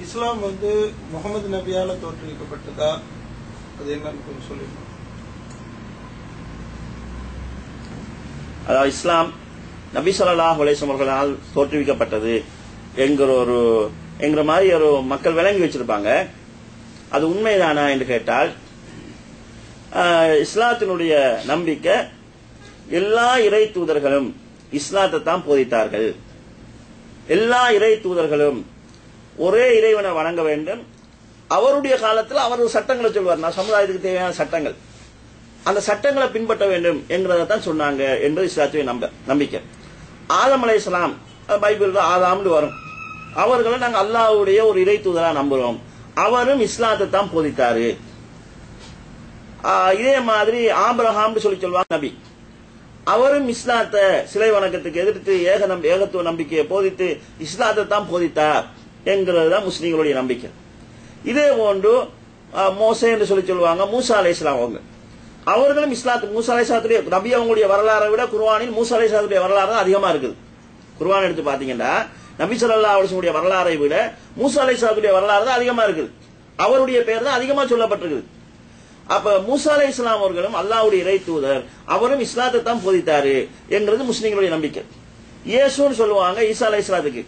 இஸ்லாம் முகமது நபியால தோற்றுவிக்கப்பட்டதா? அது என்னன்னு கொஞ்சம் சொல்லுங்க. அதாவது இஸ்லாம் நபி ஸல்லல்லாஹு அலைஹி வஸல்லம் அவர்களால் தோற்றுவிக்கப்பட்டது என்கிற மாதிரி ஒரு மக்கள் விளங்கி வச்சிருப்பாங்க. அது உண்மைதானா என்று கேட்டால், இஸ்லாத்தினுடைய நம்பிக்கை எல்லா இறை தூதர்களும் இஸ்லாத்தை தான் போதித்தார்கள். எல்லா இறை தூதர்களும் ஒரே இறைவனை வணங்க வேண்டும். அவருடைய காலத்தில் அவர் சட்டங்களை சொல்வார், நான் சமுதாயத்துக்கு தேவையான சட்டங்கள், அந்த சட்டங்களை பின்பற்ற வேண்டும் என்கிறதான் சொன்னாங்க என்பது இஸ்லாத்துடைய நம்பிக்கை. ஆதம் அலைஹிஸ்ஸலாம், பைபிள் ஆதாம்னு வரும், அவர்களை நாங்கள் அல்லாஹ்வுடைய ஒரு இறை தூதரா நம்புறோம். அவரும் இஸ்லாத்தை தான் போதித்தாரு. இதே மாதிரி ஆபிரகாம் சொல்லி சொல்வாங்க நபி, அவரும் இஸ்லாத்தை சிலை வணக்கத்துக்கு எதிர்த்து ஏகத்துவ நம்பிக்கையை போதித்து இஸ்லாத்தை தான் போதித்தார் என்கிறது தான் முஸ்லீம்களுடைய நம்பிக்கை. இதே போன்று மோசே என்று சொல்லி சொல்லுவாங்க, மூசா அலைஹிஸ்ஸலாம் அவர்களும் மூசா அலைஹிஸ்ஸலாத்துடைய நபி அவங்களுடைய வரலாறை விட குர்ஆனில் மூசா அலைஹிஸ்ஸலாத்துடைய வரலாறு தான் அதிகமா இருக்குது. குர்ஆன் எடுத்து பாத்தீங்கன்னா நபி ஸல்லல்லாஹு அலைஹி வஸல்லம் வரலாறை விட மூசா அலைஹிஸ்ஸலாத்துடைய வரலாறு தான் அதிகமா இருக்குது. அவருடைய பெயர் தான் அதிகமா சொல்லப்பட்டிருக்குது. அப்ப மூசா அலைஹிஸ்ஸலாம் அவர்களும் அல்லாஹ்வுடைய இறை தூதர், அவரும் இஸ்லாத்தை தான் போதித்தாரு என்கிறது முஸ்லிம்களுடைய நம்பிக்கை. இயேசுன்னு சொல்லுவாங்க ஈசா அலைஹிஸ்ஸலாத்துக்கு,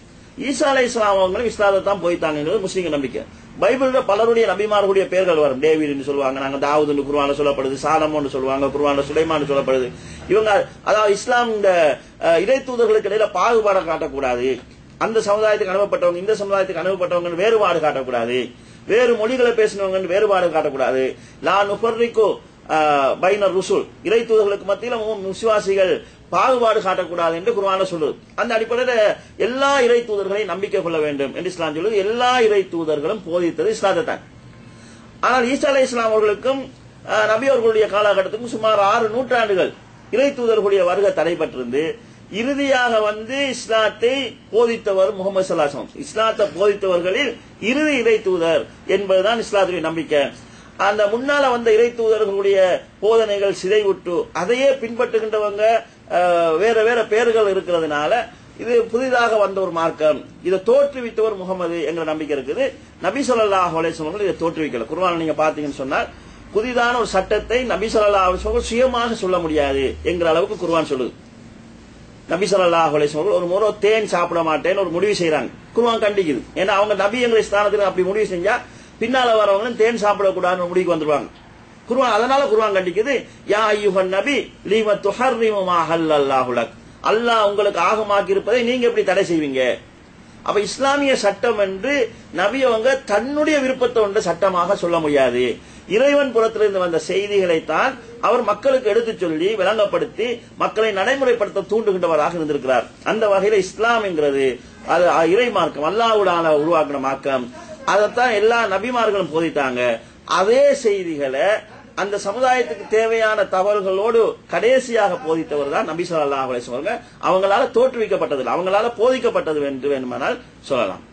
ஈசா அலைஹிஸ்ஸலாம் அவங்களும் இஸ்லாத்தை தான் போதித்தாங்கிறது முஸ்லிம்கள் நம்பிக்கை. பைபிள்ல பலருடைய நபிமார்களுடைய பெயர்கள் வரும். டேவிட் சொல்லுவாங்க, நாங்க தாவூதுன்னு குர்ஆன்ல சொல்லப்படுது, சாலமோன்னு சொல்லுவாங்க, குர்ஆன்ல சுலைமான் சொல்லப்படுது. இவங்க அதாவது இஸ்லாம் இந்த இறை தூதர்களுக்கு இடையில பாகுபாடு காட்டக்கூடாது. அந்த சமுதாயத்துக்கு அனுப்பப்பட்டவங்க இந்த சமுதாயத்துக்கு அனுப்பப்பட்டவங்க வேறுபாடு காட்டக்கூடாது, வேறு மொழிகளை பேசினவங்க வேறுபாடு காட்டக்கூடாது. லா நுஃபர்ரிகு பைனர் ருசுல், இறை தூதர்களுக்கு மத்தியில் விசுவாசிகள் பாகுபாடு காட்டக்கூடாது என்று குர்ஆன்ல சொல்லுது. அந்த அடிப்படையில் எல்லா இறை தூதர்களையும் நம்பிக்கை கொள்ள வேண்டும் என்று இஸ்லாம் சொல்லுது. எல்லா இறை தூதர்களும் போதித்தது இஸ்லாத்தை தான். ஆனால் ஈசா அலைஹிஸ்ஸலாம் அவர்களுக்கும் நபி அவர்களுடைய காலகட்டத்துக்கும் சுமார் 6 நூற்றாண்டுகள் இறை தூதர்களுடைய வருகை தடைபட்டிருந்து இறுதியாக இஸ்லாத்தை போதித்தவர் முகமது ஸல்லல்லாஹு அலைஹி வஸல்லம். இஸ்லாத்தை போதித்தவர்களில் இறுதி இறை தூதர் என்பதுதான் இஸ்லாத்துடைய நம்பிக்கை. அந்த முன்னால வந்த இறை தூதர்களுடைய போதனைகள் சிதைவுட்டு அதையே பின்பற்றுகின்றவங்க வேற வேற பெயர்கள் இருக்கிறதுனால இது புதிதாக வந்த ஒரு மார்க்கம், இதை தோற்றுவித்தவர் முகமது என்கிற நம்பிக்கை இருக்குது. நபி ஸல்லல்லாஹு அலைஹி வஸல்லம் இதை தோற்றுவிக்கல. குர்ஆன் நீங்க பாத்தீங்கன்னு சொன்னால் புதிதான ஒரு சட்டத்தை நபி ஸல்லல்லாஹு அலைஹி வஸல்லம் சுயமாக சொல்ல முடியாது என்கிற அளவுக்கு குர்ஆன் சொல்லுது. நபி ஸல்லல்லாஹு அலைஹி வஸல்லம் ஒரு முறை தேன் சாப்பிட மாட்டேன்னு ஒரு முடிவு செய்யறாங்க, குர்ஆன் கண்டிக்குது. ஏன்னா அவங்க நபி என்கிற ஸ்தானத்தில் அப்படி முடிவு செஞ்சா பின்னால வரவங்களும் தேன் சாப்பிடக்கூடாதுன்னு முடிவுக்கு வந்துருவாங்க. அதனால குர்ஆன் கண்டிக்குது, யா அய்யுஹன் நபி லீம துஹர்ரிமு மா ஹல்லல்லாஹு லக், அல்லாஹ் உங்களுக்கு ஆகமாக்கி இருப்பதை நீங்க எப்படி தடை செய்வீங்க? அப்ப இஸ்லாமிய சட்டம் என்று நபி அவங்க தன்னுடைய விருப்பத்தை ஒன்று சட்டமாக சொல்ல முடியாது. இறைவன் புறத்திலிருந்து வந்த செய்திகளை தான் அவர் மக்களுக்கு எடுத்து சொல்லி விளங்கப்படுத்தி மக்களை நடைமுறைப்படுத்த தூண்டுகின்றவராக இருந்திருக்கிறார். அந்த வகையில இஸ்லாம் என்கிறது அது இறை மார்க்கம், அல்லாஹ்வுடான உருவாக்கின மார்க்கம். அதைத்தான் எல்லா நபிமார்களும் போதித்தாங்க. அதே செய்திகளை அந்த சமுதாயத்துக்கு தேவையான தவறுகளோடு கடைசியாக போதித்தவர் தான் நபி ஸல்லல்லாஹு அலைஹி வஸல்லம். அவங்களால தோற்றுவிக்கப்பட்டது, அவங்களால போதிக்கப்பட்டது என்று வேண்டுமானால் சொல்லலாம்.